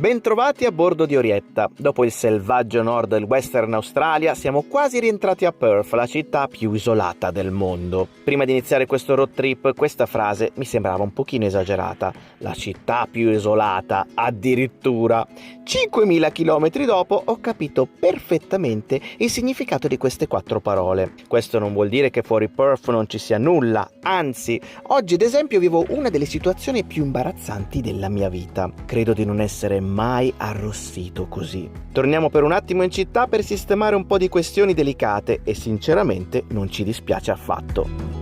Bentrovati a bordo di Orietta. Dopo il selvaggio nord del Western Australia siamo quasi rientrati a Perth, la città più isolata del mondo. Prima di iniziare questo road trip, questa frase mi sembrava un pochino esagerata. La città più isolata, addirittura. 5.000 chilometri dopo ho capito perfettamente il significato di queste 4 parole. Questo non vuol dire che fuori Perth non ci sia nulla, anzi, oggi ad esempio vivo una delle situazioni più imbarazzanti della mia vita. Credo di non essere mai arrossito così. Torniamo per un attimo in città per sistemare un po' di questioni delicate e sinceramente non ci dispiace affatto.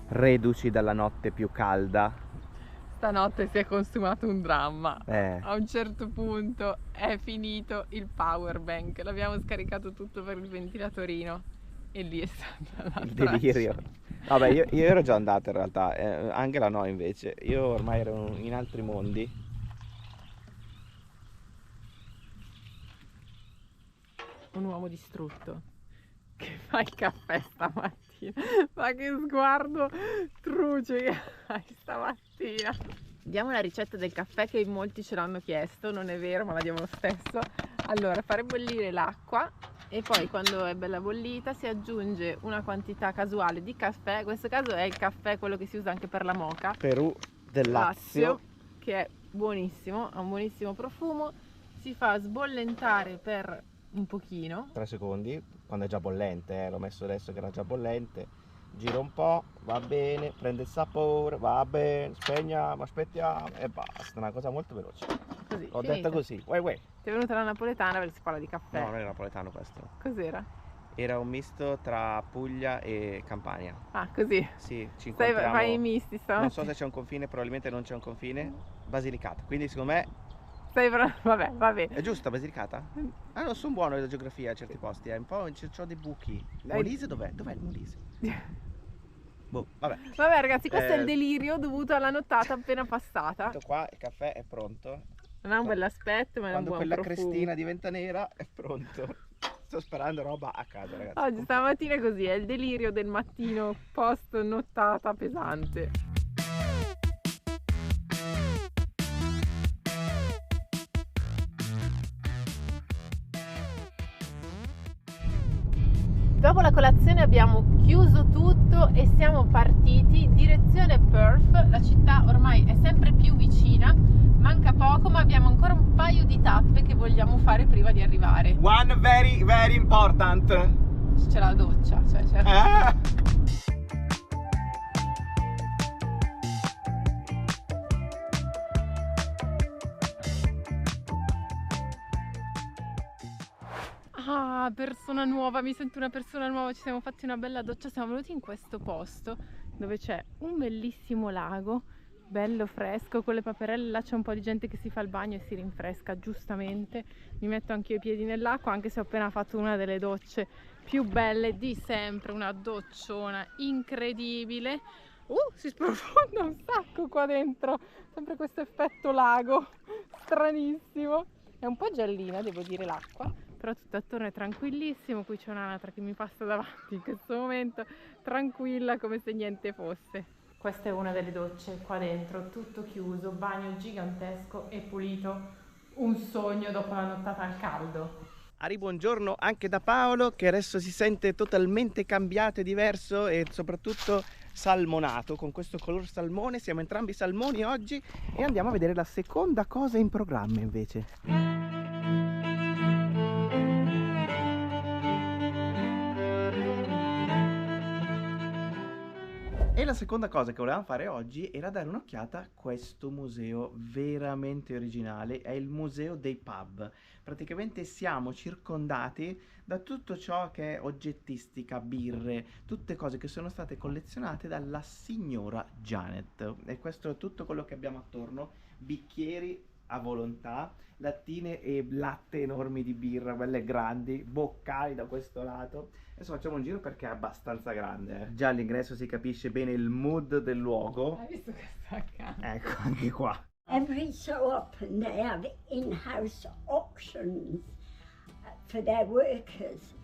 Reduci dalla notte più calda. Stanotte si è consumato un dramma. Eh. A un certo punto è finito il power bank, l'abbiamo scaricato tutto per il ventilatorino e lì è stata la Il delirio. Vabbè, io ero già andato in realtà, anche la no invece. Io ormai ero in altri mondi. Un uomo distrutto che fa il caffè stamattina. Ma che sguardo truce che hai stamattina. Diamo la ricetta del caffè che in molti ce l'hanno chiesto, non è vero, ma la diamo lo stesso. Allora, fare bollire l'acqua e poi quando è bella bollita si aggiunge una quantità casuale di caffè. In questo caso è il caffè quello che si usa anche per la moka. Perù del Lazio. Che è buonissimo, ha un buonissimo profumo. Si fa sbollentare per un pochino. 3 secondi, quando è già bollente, l'ho messo adesso che era già bollente. Gira un po', va bene, prende il sapore, va bene, spegniamo, aspettiamo e basta. Una cosa molto veloce. Così, L'ho finito. detta così. Uè. Ti è venuta la napoletana perché si parla di caffè. No, non era napoletano questo. Cos'era? Era un misto tra Puglia e Campania. Ah, così. Sì, ci incontriamo. Fai i misti stamattina. Non so se c'è un confine, probabilmente non c'è un confine. Basilicata. Quindi secondo me Vabbè, va bene. è giusta Basilicata? Ah, non sono buono della geografia a certi posti, un po' c'ho dei buchi. Molise dov'è? Dov'è il Molise? Boh, vabbè. Vabbè ragazzi, questo è il delirio dovuto alla nottata appena passata. Tutto qua, il caffè è pronto. Non ha un bell'aspetto, ma è un Quando buon quella profumo. crestina diventa nera è pronto. Sto sparando roba a caso, ragazzi. Oggi stamattina è così, è il delirio del mattino post nottata pesante. Dopo la colazione abbiamo chiuso tutto e siamo partiti direzione Perth. La città ormai è sempre più vicina, manca poco, ma abbiamo ancora un paio di tappe che vogliamo fare prima di arrivare. One very very important. C'è la doccia, cioè c'è... Ah, persona nuova, mi sento una persona nuova, ci siamo fatti una bella doccia, siamo venuti in questo posto dove c'è un bellissimo lago, bello fresco, con le paperelle, là c'è un po' di gente che si fa il bagno e si rinfresca, giustamente, mi metto anche io i piedi nell'acqua, anche se ho appena fatto una delle docce più belle di sempre, una docciona incredibile. Si sprofonda un sacco qua dentro, sempre questo effetto lago, stranissimo, è un po' giallina devo dire l'acqua, però tutto attorno è tranquillissimo. Qui c'è un'anatra che mi passa davanti in questo momento, tranquilla come se niente fosse. Questa è una delle docce qua dentro, tutto chiuso, bagno gigantesco e pulito, un sogno dopo la nottata al caldo. Buongiorno anche da Paolo, che adesso si sente totalmente cambiato e diverso e soprattutto salmonato, con questo color salmone. Siamo entrambi salmoni oggi e andiamo a vedere la seconda cosa in programma invece. E la seconda cosa che volevamo fare oggi era dare un'occhiata a questo museo veramente originale, è il museo dei pub. Praticamente siamo circondati da tutto ciò che è oggettistica, birre, tutte cose che sono state collezionate dalla signora Janet. E questo è tutto quello che abbiamo attorno, bicchieri a volontà, lattine e latte enormi di birra, belle grandi, boccali da questo lato. Adesso facciamo un giro perché è abbastanza grande. Già all'ingresso si capisce bene il mood del luogo. Hai visto che sta accanto? Ecco, anche qua. Every so often they have in-house auctions for their workers,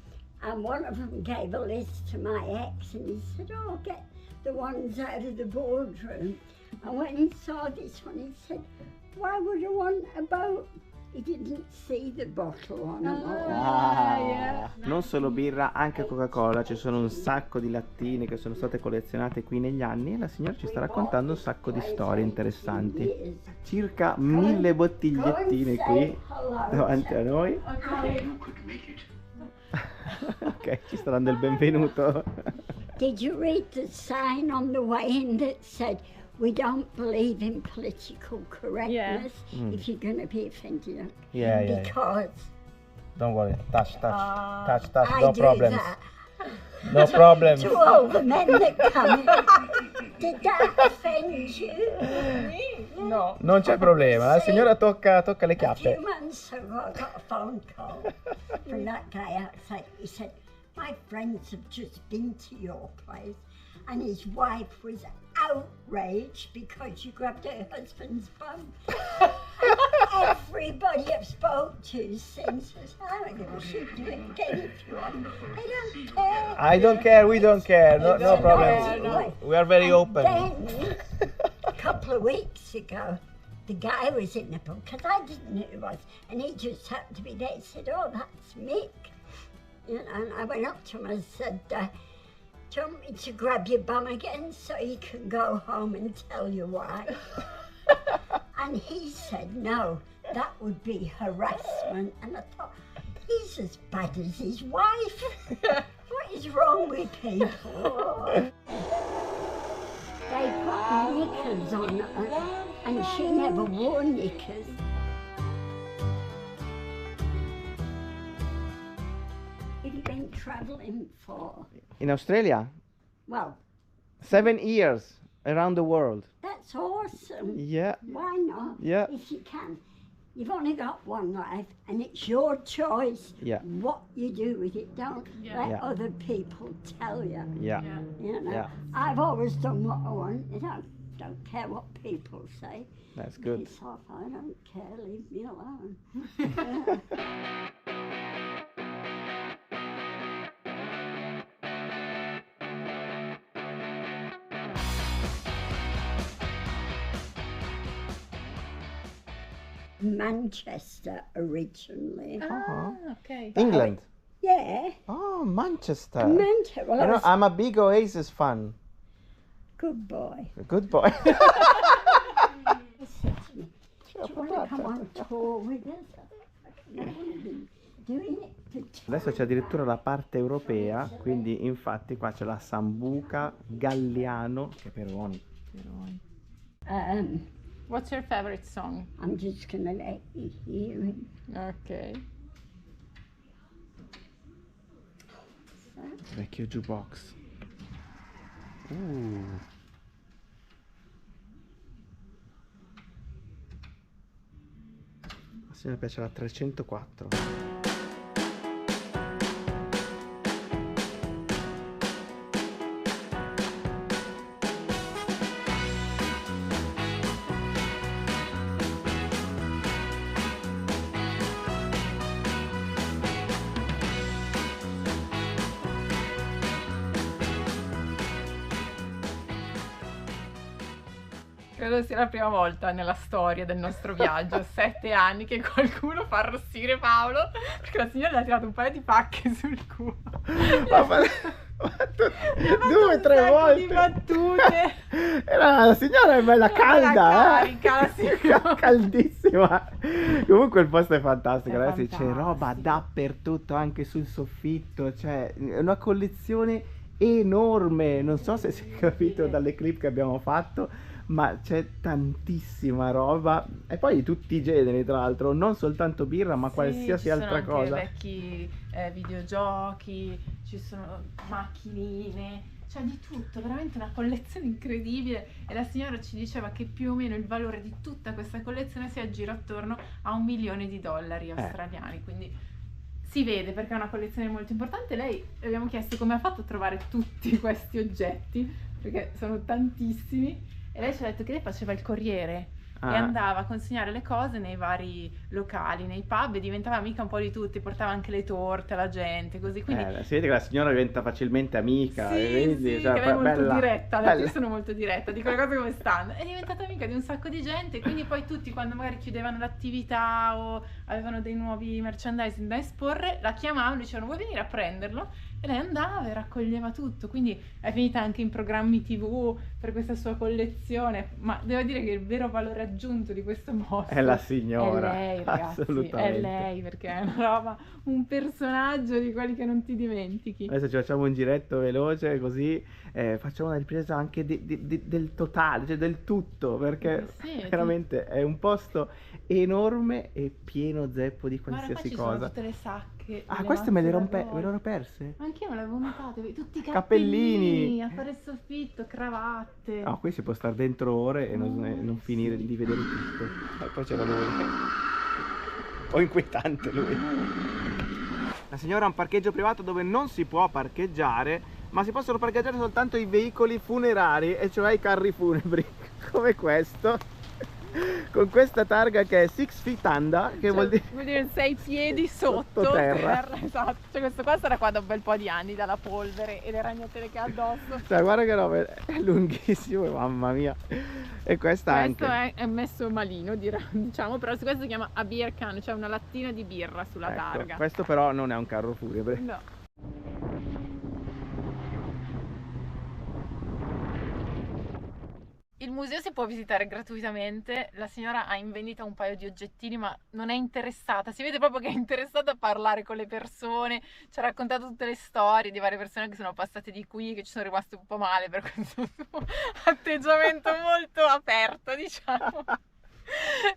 And one of them gave a list to my ex, and he said, "Oh, get the ones out of the boardroom." And when he saw this one, he said, "Why would I want a boat?" He didn't see the bottle on them all. Non solo birra, anche Coca-Cola, ci sono un sacco di lattine che sono state collezionate qui negli anni e la signora ci sta raccontando un sacco di storie interessanti. Circa 1000 bottigliettine qui davanti a noi. Ok, ci sta dando il benvenuto. Did you read the sign on the way in that said, "We don't believe in political correctness if you're going to be offended"? Yeah. Because Don't worry, touch, I no do problems. that. No problem. To all the men that come in. Did that offend you? No. Non c'è problema, la signora tocca le A few chiappe. months ago, I got a phone call from that guy outside. He said, "My friends have just been to your place, and his wife was outraged because you grabbed her husband's bum." Everybody I've spoke to since says, "I don't give a shit, do it again if you want." I don't care. I don't care, we don't care, no No, problem. no. We are very And open. Then, a couple of weeks ago, the guy was in the pub, because I didn't know who it was, and he just happened to be there. He said, "Oh, that's Mick." You know, and I went up to him and said, "Do you want me to grab your bum again so you can go home and tell your wife?" And he said, "No, that would be harassment." And I thought, he's as bad as his wife. What is wrong with people? They put knickers on her, and she never wore knickers. Have you been travelling for? In Australia, Well, 7 years around the world. that's awesome. Yeah, Why not? Yeah. If you can. You've only got one life, and it's your choice Yeah. what you do with it. Don't let Yeah. other people tell you. yeah. You know, Yeah. I've always done what I want. I don't care what people say. That's good. It's off. I don't care. Leave me alone. Manchester originally. Ah, ok. England. Yeah, Oh, Manchester. Manchester. Well, You I know, was I'm a big Oasis fan. good boy. Good boy. He said to me, "Do you want to come on tour with us?" I want to be doing it for Adesso c'è addirittura la parte europea, quindi infatti qua c'è la Sambuca, Galliano, che Peroni. What's your favorite song? I'm just going to let you hear it. Ok. Vecchio jukebox. Sì, mi piace la 304. Credo sia la prima volta nella storia del nostro viaggio, 7 anni, che qualcuno fa arrossire Paolo perché la signora le ha tirato un paio di pacche sul culo. Due o tre volte Di battute. Era la signora è bella calda, carica, la signora. caldissima. Comunque il posto è fantastico, È ragazzi, c'è fantastico. roba dappertutto, anche sul soffitto, cioè è una collezione enorme. Non so se si è capito dalle clip che abbiamo fatto, ma c'è tantissima roba e poi di tutti i generi, tra l'altro, non soltanto birra, ma qualsiasi altra cosa. Ci sono anche vecchi videogiochi, ci sono macchinine, c'è di tutto, veramente una collezione incredibile. E la signora ci diceva che più o meno il valore di tutta questa collezione si aggira attorno a $1 milione australiani, quindi si vede perché è una collezione molto importante. Lei, le abbiamo chiesto come ha fatto a trovare tutti questi oggetti, perché sono tantissimi, e lei ci ha detto che lei faceva il corriere e andava a consegnare le cose nei vari locali, nei pub, e diventava amica un po' di tutti, portava anche le torte alla gente, così, quindi si vede che la signora diventa facilmente amica, sì, vedi? sì, Cioè, che lei è molto bella, diretta, bella. io sono molto diretta, dico le cose come stanno, è diventata amica di un sacco di gente, quindi poi tutti quando magari chiudevano l'attività o avevano dei nuovi merchandising da esporre, la chiamavano, dicevano vuoi venire a prenderlo? E lei andava e raccoglieva tutto, quindi è finita anche in programmi TV per questa sua collezione, ma devo dire che il vero valore aggiunto di questo posto È la signora, è lei, ragazzi, assolutamente. è lei, perché è una roba, un personaggio di quelli che non ti dimentichi. Adesso ci facciamo un giretto veloce così facciamo una ripresa anche del totale, cioè del tutto, perché Sì, veramente è un posto enorme e pieno zeppo di guarda, qua qualsiasi ci cosa. sono tutte le sacche. Ah, le queste me le mazze ero d'arrosto. perse? Anch'io me le avevo notate, tutti i Cappellini. cappellini a fare il soffitto, cravatte. No, qui si può stare dentro ore e non finire sì. di vedere tutto. E poi c'era lui. Un po' inquietante lui. La signora ha un parcheggio privato dove non si può parcheggiare, ma si possono parcheggiare soltanto i veicoli funerari, e cioè i carri funebri, come questo, con questa targa che è 6 feet under, che vuol dire 6 piedi sotto terra. esatto. Cioè questo qua sarà qua da un bel po' di anni, dalla polvere e le ragnatele che ha addosso. Cioè guarda che roba, è lunghissimo, mamma mia. E questa Questo anche. è messo malino, diciamo, però questo si chiama a beer can, cioè una lattina di birra sulla Ecco, targa. questo però non è un carro funebre. No. Il museo si può visitare gratuitamente, la signora ha in vendita un paio di oggettini ma non è interessata, si vede proprio che è interessata a parlare con le persone, ci ha raccontato tutte le storie di varie persone che sono passate di qui, che ci sono rimaste un po' male per questo suo atteggiamento molto aperto, diciamo.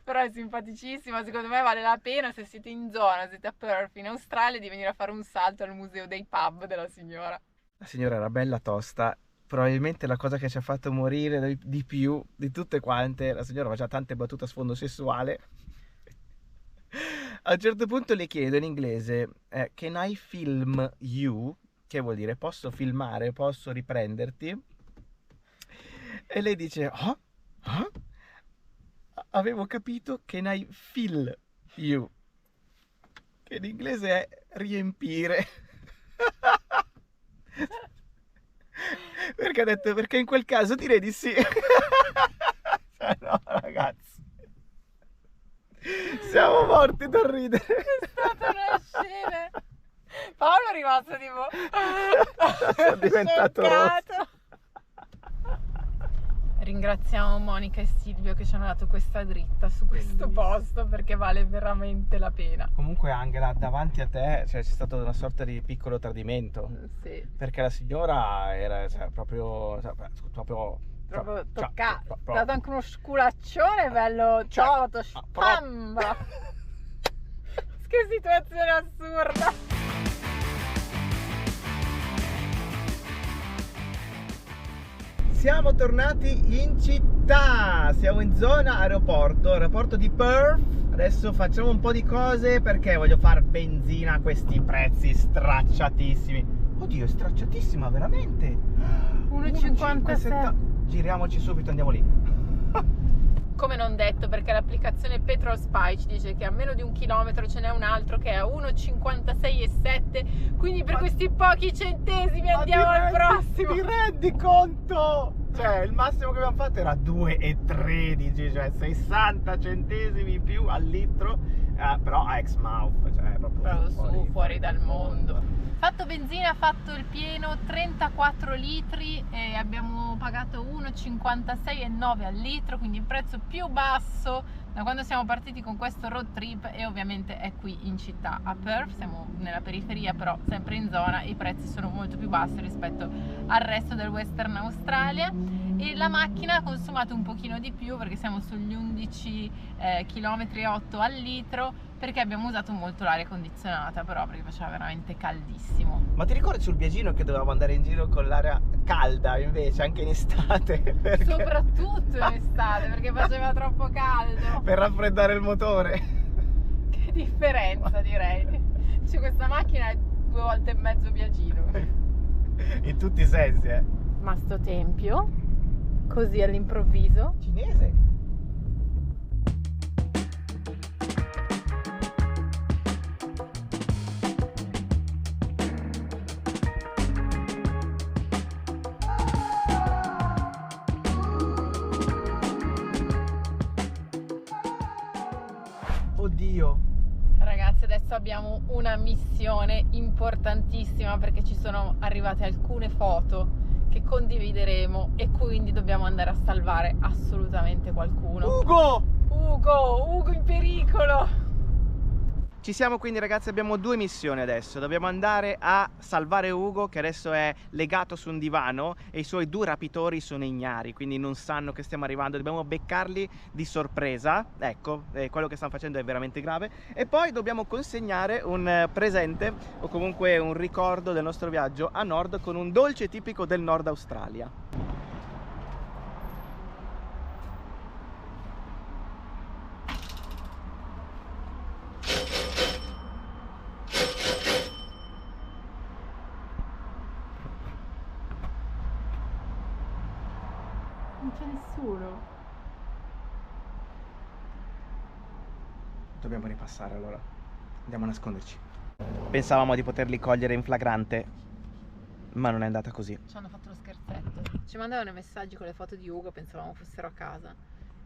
Però è simpaticissima, secondo me vale la pena, se siete in zona, siete a Perth in Australia, di venire a fare un salto al museo dei pub della signora. La signora era bella tosta. Probabilmente la cosa che ci ha fatto morire di più di tutte quante, la signora faceva tante battute a sfondo sessuale. A un certo punto le chiedo in inglese can I film you? Che vuol dire posso filmare, posso riprenderti? E lei dice avevo capito can I fill you, che in inglese è riempire. Perché ha detto, perché in quel caso direi di sì. Cioè, no, ragazzi, siamo morti da ridere. È stata una scena. Paolo è rimasto tipo Sono diventato scioccato. Ringraziamo Monica e Silvio che ci hanno dato questa dritta su questo posto, perché vale veramente la pena. Comunque Angela, davanti a te c'è stato una sorta di piccolo tradimento, Sì. perché la signora era proprio Toccata. È stato anche uno sculaccione bello toto, spambra. Che situazione assurda. Siamo tornati in città, siamo in zona aeroporto di Perth. Adesso facciamo un po' di cose perché voglio fare benzina a questi prezzi stracciatissimi. Oddio, è stracciatissima veramente. 1,57. Giriamoci subito, andiamo lì. Come non detto, perché l'applicazione Petrol Spy ci dice che a meno di 1 chilometro ce n'è un altro che è a 1,56,7, quindi per questi pochi centesimi andiamo al prossimo. Ti rendi conto? Cioè il massimo che abbiamo fatto era 2,13, cioè 60 centesimi più al litro, però a Exmouth, cioè proprio fuori dal mondo. Fatto benzina, fatto il pieno, 34 litri e abbiamo pagato 1,56,9 al litro, quindi il prezzo più basso da quando siamo partiti con questo road trip, e ovviamente è qui in città a Perth, siamo nella periferia però sempre in zona, i prezzi sono molto più bassi rispetto al resto del Western Australia, e la macchina ha consumato un pochino di più perché siamo sugli 11 km e 8 al litro, perché abbiamo usato molto l'aria condizionata, però perché faceva veramente caldissimo. Ma ti ricordi sul viagino che dovevamo andare in giro con l'aria calda invece anche in estate? Perché... Soprattutto in estate perché faceva troppo caldo. Per raffreddare il motore. Che differenza, direi. Cioè, questa macchina è 2 volte e mezzo viagino. In tutti i sensi, Ma sto tempio, così all'improvviso. Cinese. adesso abbiamo una missione importantissima perché ci sono arrivate alcune foto che condivideremo e quindi dobbiamo andare a salvare assolutamente qualcuno. Ugo in pericolo! Ci siamo quindi ragazzi, abbiamo due missioni adesso. Dobbiamo andare a salvare Ugo che adesso è legato su un divano e i suoi due rapitori sono ignari, quindi non sanno che stiamo arrivando. Dobbiamo beccarli di sorpresa, ecco, quello che stanno facendo è veramente grave. E poi dobbiamo consegnare un presente o comunque un ricordo del nostro viaggio a nord con un dolce tipico del Nord Australia. Non c'è nessuno. Dobbiamo ripassare allora. Andiamo a nasconderci. Pensavamo di poterli cogliere in flagrante, ma non è andata così. Ci hanno fatto lo scherzetto. Ci mandavano i messaggi con le foto di Ugo, pensavamo fossero a casa.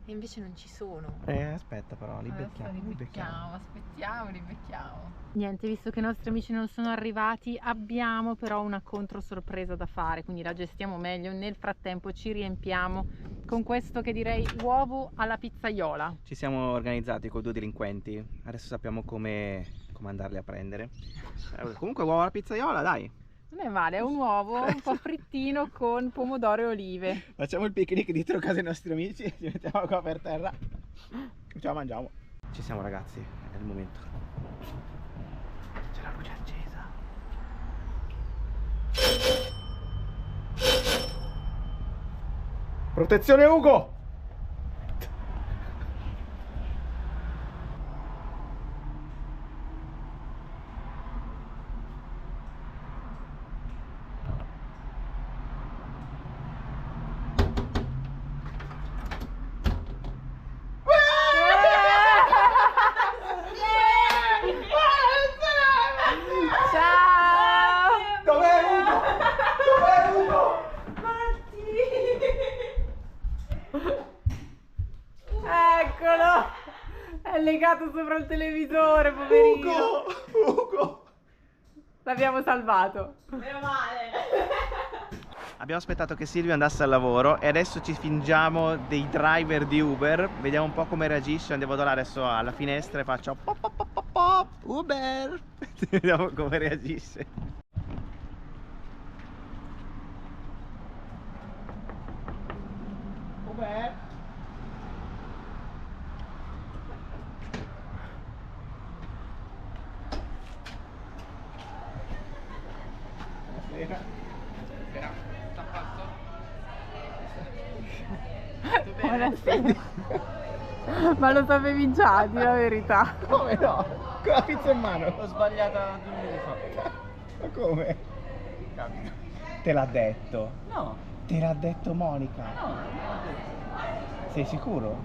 E invece non ci sono. Aspetta però, li becchiamo. Aspettiamo. Niente, visto che i nostri amici non sono arrivati, abbiamo però una controsorpresa da fare, quindi la gestiamo meglio. Nel frattempo ci riempiamo con questo che direi uovo alla pizzaiola. Ci siamo organizzati con due delinquenti, adesso sappiamo come andarli a prendere. Comunque uovo alla pizzaiola, dai! Non è male, è un uovo un po' frittino con pomodoro e olive. Facciamo il picnic dietro casa dei nostri amici, ci mettiamo qua per terra, ce la mangiamo. Ci siamo ragazzi, è il momento. C'è la luce accesa. Protezione Ugo! Eccolo! È legato sopra il televisore, poverino. Ugo! L'abbiamo salvato. Meno male. Abbiamo aspettato che Silvio andasse al lavoro e adesso ci fingiamo dei driver di Uber. Vediamo un po' come reagisce. Andiamo da là adesso alla finestra e faccio pop pop pop pop pop Uber. Vediamo come reagisce. Uber. Buonasera. Ma lo sapevi già, di la verità. Come no? Con la pizza in mano. L'ho sbagliata 2 minuti fa. Ma come? Capito. Te l'ha detto? No. Te l'ha detto Monica? No, non l'ho detto. Sei sicuro?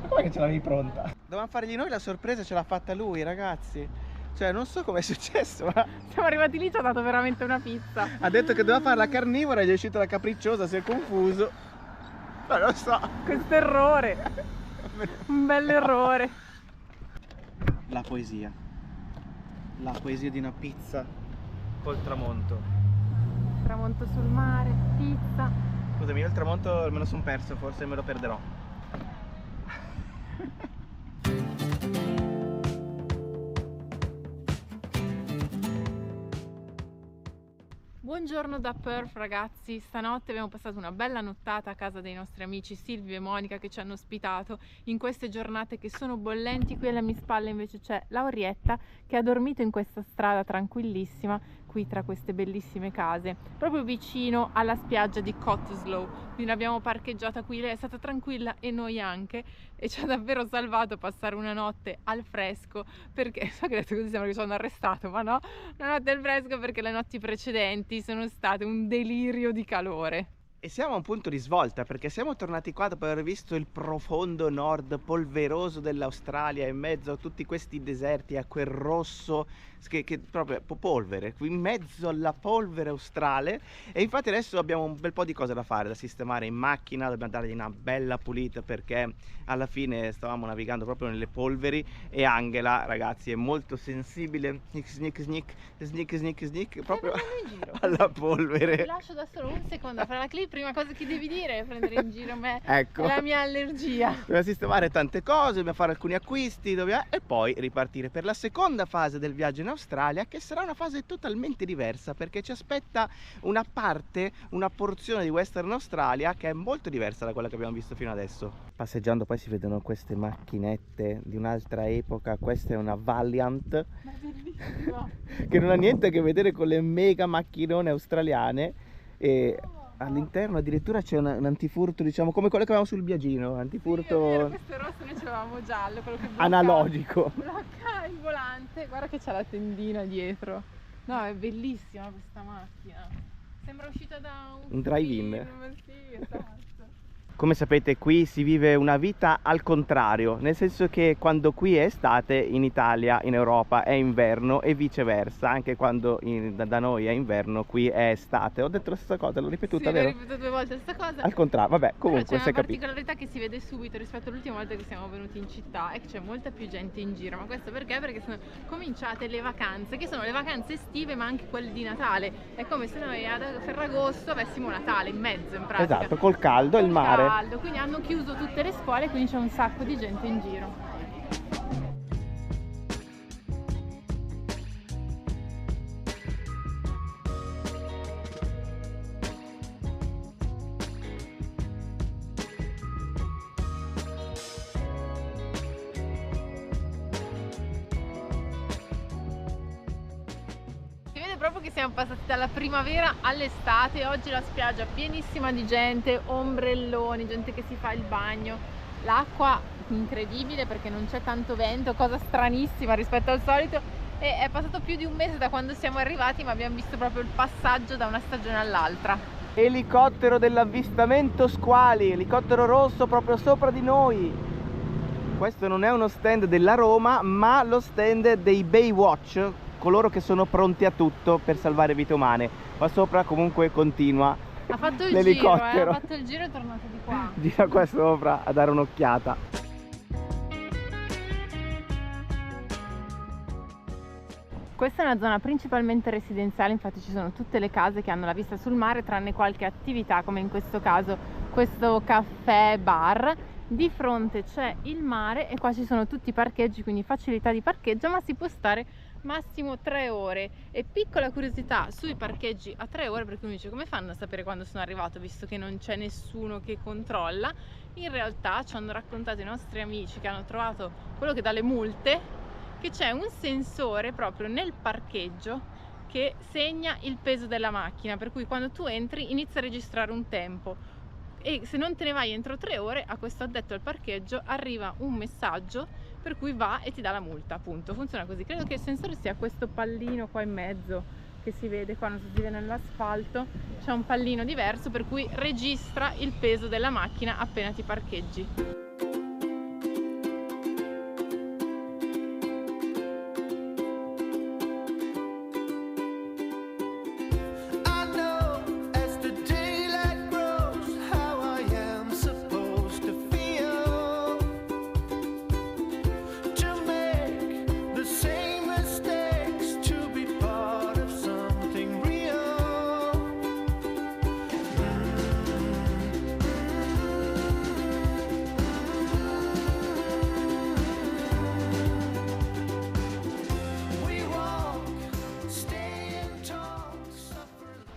Ma com'è che ce l'avevi pronta? Dovevamo fargli noi la sorpresa, ce l'ha fatta lui, ragazzi. Cioè, non so com'è successo, ma Siamo arrivati lì, ci ha dato veramente una pizza. ha detto che doveva fare la carnivora e gli è uscita la capricciosa, si è confuso. Ma lo so. Questo errore. Un bell'errore. La poesia. La poesia di una pizza col tramonto. Tramonto sul mare, pizza. Scusami, io il tramonto me lo son perso, forse me lo perderò. Buongiorno da Perth ragazzi, stanotte abbiamo passato una bella nottata a casa dei nostri amici Silvio e Monica che ci hanno ospitato in queste giornate che sono bollenti. Qui alle mie spalle invece c'è Laurietta che ha dormito in questa strada tranquillissima qui tra queste bellissime case, proprio vicino alla spiaggia di Cottesloe. Quindi l'abbiamo parcheggiata qui, lei è stata tranquilla e noi anche, e ci ha davvero salvato passare una notte al fresco, perché so che detto così sembra che ci hanno arrestato, ma no, una notte al fresco perché le notti precedenti sono state un delirio di calore. E siamo a un punto di svolta perché siamo tornati qua dopo aver visto il profondo nord polveroso dell'Australia in mezzo a tutti questi deserti, a quel rosso che proprio polvere, qui in mezzo alla polvere australe. E infatti adesso abbiamo un bel po' di cose da fare, da sistemare in macchina, dobbiamo dargli una bella pulita perché alla fine stavamo navigando proprio nelle polveri e Angela, ragazzi, è molto sensibile snick proprio alla polvere. Ti lascio da solo un secondo a fare la clip. Prima cosa che devi dire è prendere in giro me, Ecco. la mia allergia. Dobbiamo sistemare tante cose, dobbiamo fare alcuni acquisti e poi ripartire per la seconda fase del viaggio in Australia, che sarà una fase totalmente diversa perché ci aspetta una porzione di Western Australia che è molto diversa da quella che abbiamo visto fino adesso. Passeggiando poi si vedono queste macchinette di un'altra epoca. Questa è una Valiant Ma è bellissimo. che non ha niente a che vedere con le mega macchinone australiane, e all'interno addirittura c'è un antifurto, diciamo come quello che avevamo sul Biagino, antifurto. Sì, è vero, questo rosso noi ce l'avevamo giallo, quello che Analogico. blocca il volante. Guarda che c'è la tendina dietro. No, è bellissima questa macchina. Sembra uscita da Un drive-in. film, sì, esatto. Come sapete qui si vive una vita al contrario, nel senso che quando qui è estate in Italia, in Europa è inverno e viceversa, anche quando da noi è inverno qui è estate. Ho detto la stessa cosa, l'ho ripetuta, Sì, vero? l'ho ripetuto 2 volte questa cosa. Al contrario, vabbè, Però comunque c'è si è una capito. particolarità che si vede subito rispetto all'ultima volta che siamo venuti in città, è che c'è molta più gente in giro. Ma questo perché? Perché sono cominciate le vacanze, che sono le vacanze estive ma anche quelle di Natale. È come se noi a Ferragosto avessimo Natale in mezzo, in pratica. Esatto, col caldo e il Col mare. caldo, quindi hanno chiuso tutte le scuole, quindi c'è un sacco di gente in giro. Si vede proprio che siamo passati dalla primavera all'estate. Oggi la spiaggia pienissima di gente, ombrelloni, gente che si fa il bagno, l'acqua incredibile perché non c'è tanto vento, cosa stranissima rispetto al solito. E è passato più di un mese da quando siamo arrivati, ma abbiamo visto proprio il passaggio da una stagione all'altra. Elicottero dell'avvistamento squali, elicottero rosso proprio sopra di noi. Questo non è uno stand della Roma, ma lo stand dei Baywatch, coloro che sono pronti a tutto per salvare vite umane. Qua sopra comunque continua Ha fatto il l'elicottero. giro, ha fatto il giro e è tornato di qua. Gira qua sopra a dare un'occhiata. Questa è una zona principalmente residenziale, infatti ci sono tutte le case che hanno la vista sul mare, tranne qualche attività come in questo caso questo caffè bar. Di fronte c'è il mare e qua ci sono tutti i parcheggi, quindi facilità di parcheggio, ma si può stare massimo 3 ore. E piccola curiosità sui parcheggi a 3 ore, perché uno dice come fanno a sapere quando sono arrivato visto che non c'è nessuno che controlla. In realtà ci hanno raccontato i nostri amici che hanno trovato quello che dà le multe, che c'è un sensore proprio nel parcheggio che segna il peso della macchina, per cui quando tu entri inizia a registrare un tempo e se non te ne vai entro 3 ore a questo addetto al parcheggio arriva un messaggio per cui va e ti dà la multa, appunto. Funziona così. Credo che il sensore sia questo pallino qua in mezzo che si vede quando si vive nell'asfalto, c'è un pallino diverso per cui registra il peso della macchina appena ti parcheggi.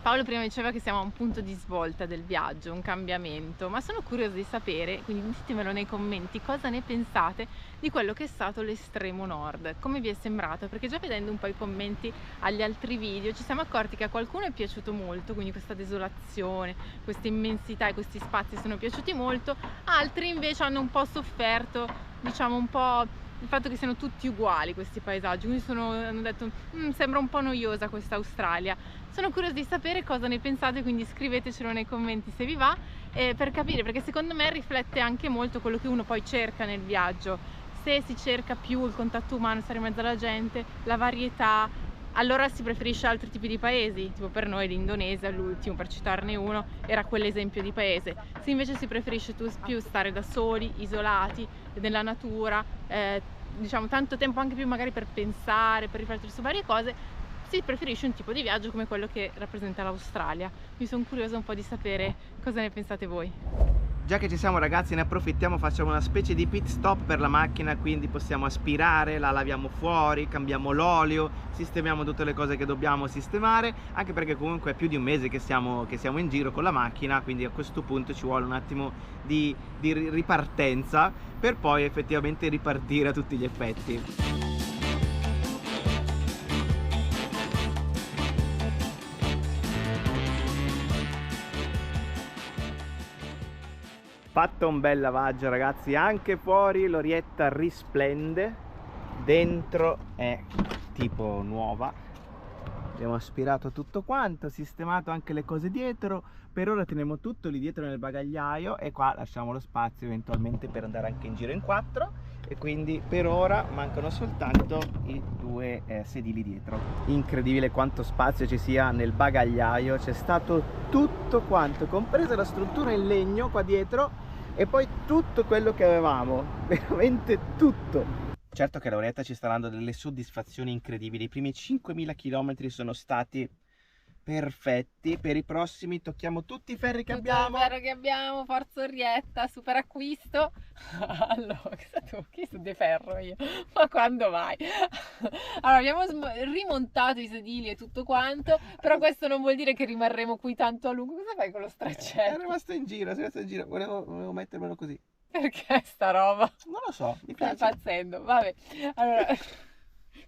Paolo prima diceva che siamo a un punto di svolta del viaggio, un cambiamento, ma sono curiosa di sapere, quindi ditemelo nei commenti, cosa ne pensate di quello che è stato l'estremo nord, come vi è sembrato, perché già vedendo un po' i commenti agli altri video ci siamo accorti che a qualcuno è piaciuto molto, quindi questa desolazione, questa immensità e questi spazi sono piaciuti molto, altri invece hanno un po' sofferto, diciamo un po' il fatto che siano tutti uguali questi paesaggi, quindi hanno detto sembra un po' noiosa questa Australia. Sono curiosa di sapere cosa ne pensate, quindi scrivetecelo nei commenti se vi va, per capire, perché secondo me riflette anche molto quello che uno poi cerca nel viaggio. Se si cerca più il contatto umano, stare in mezzo alla gente, la varietà, allora si preferisce altri tipi di paesi, tipo per noi l'Indonesia, l'ultimo per citarne uno, era quell'esempio di paese. Se invece si preferisce più stare da soli, isolati, nella natura, diciamo tanto tempo anche più magari per pensare, per riflettere su varie cose, si preferisce un tipo di viaggio come quello che rappresenta l'Australia. Mi sono curiosa un po' di sapere cosa ne pensate voi. Già che ci siamo ragazzi, ne approfittiamo, facciamo una specie di pit stop per la macchina, quindi possiamo aspirare, la laviamo fuori, cambiamo l'olio, sistemiamo tutte le cose che dobbiamo sistemare, anche perché comunque è più di un mese che siamo in giro con la macchina, quindi a questo punto ci vuole un attimo di ripartenza per poi effettivamente ripartire a tutti gli effetti. Fatto un bel lavaggio ragazzi, anche fuori l'Orietta risplende, dentro è tipo nuova. Abbiamo aspirato tutto quanto, sistemato anche le cose dietro. Per ora teniamo tutto lì dietro nel bagagliaio e qua lasciamo lo spazio eventualmente per andare anche in giro in 4, e quindi per ora mancano soltanto i 2 sedili dietro. Incredibile quanto spazio ci sia nel bagagliaio, c'è stato tutto quanto, compresa la struttura in legno qua dietro e poi tutto quello che avevamo, veramente tutto. Certo che Lauretta ci sta dando delle soddisfazioni incredibili, i primi 5.000 km sono stati perfetti, per i prossimi tocchiamo tutti i ferri che abbiamo. Tutto il ferro che abbiamo, forza Orietta, super acquisto. Allora, cosa tocchi su De Ferro io? Ma quando vai? Allora, abbiamo rimontato i sedili e tutto quanto, però questo non vuol dire che rimarremo qui tanto a lungo. Cosa fai con lo straccetto? È rimasto in giro, volevo mettermelo così. Perché sta roba? Non lo so, mi Stai piace. impazzendo, vabbè. Allora,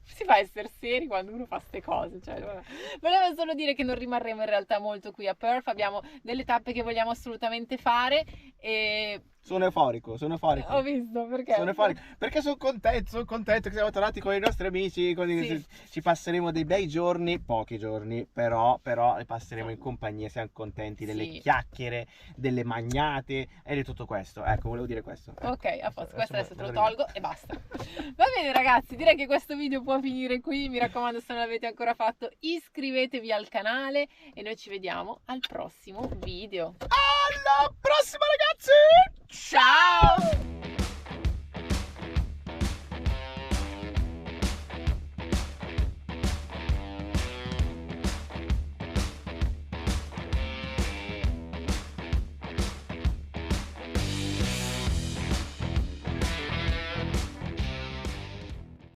si fa essere seri quando uno fa ste cose, cioè, vabbè. Volevo solo dire che non rimarremo in realtà molto qui a Perth, abbiamo delle tappe che vogliamo assolutamente fare e... Sono euforico. Ho visto, perché? Sono euforico, perché sono contento che siamo tornati con i nostri amici, Sì. ci passeremo dei bei giorni, pochi giorni, però li passeremo in compagnia, siamo contenti delle Sì. chiacchiere, delle magnate e di tutto questo. Ecco, volevo dire questo. Ok, a posto, questo adesso te lo magari- tolgo e basta. Va bene ragazzi, direi che questo video può finire qui, mi raccomando se non l'avete ancora fatto iscrivetevi al canale e noi ci vediamo al prossimo video. Alla prossima ragazzi! Ciao!